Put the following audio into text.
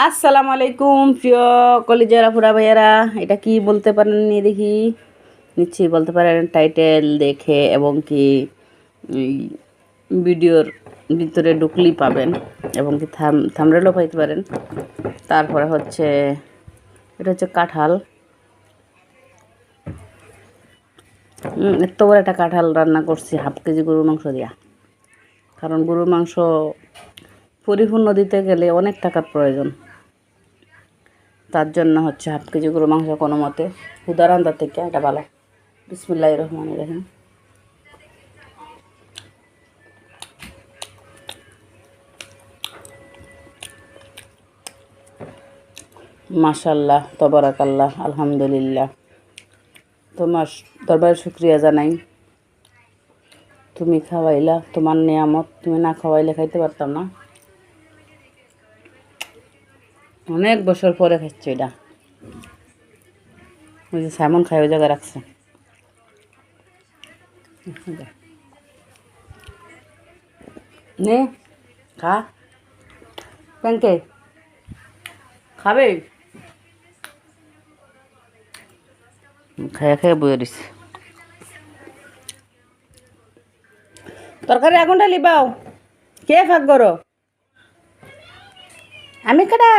আসসালামু আলাইকুম প্রিয় কলিজারা ফুরা ভাইয়ারা, এটা কি বলতে পারেন নি দেখি? নিশ্চয়ই বলতে পারেন টাইটেল দেখে, এবং কি ভিডিওর ভিতরে ঢুকলি পাবেন, এবং কি থামরেলও পাইতে পারেন। তারপরে হচ্ছে এটা হচ্ছে কাঁঠাল। এত বড় একটা কাঁঠাল রান্না করছি হাফ কেজি গরুর মাংস দিয়া, কারণ গরুর মাংস পরিপূর্ণ দিতে গেলে অনেক টাকার প্রয়োজন। তার জন্য হচ্ছে হাফ কেজি গরু মাংস কোনো মতে হুদা রান্না থেকে এটা ভালো। বিসমিল্লাহির রহমানির রহিম। মাশাল্লাহ, তবারাকাল্লাহ, আলহামদুলিল্লাহ। তোমার দরবারে শুক্রিয়া জানাই, তুমি খাওয়াইলা, তোমার নিয়ামত। তুমি না খাওয়াইলে খাইতে পারতাম না। অনেক বছর পরে খাচ্ছি এটা। ওই যে স্যামন খাই ওই জায়গায় রাখছে। নে খা, প্যানকে খাবে? খাইয়া খাইয়া বয়ে দিছে। তরকারি আগুনটা লিবাও, কে ফাঁক করো? আমি কেডা?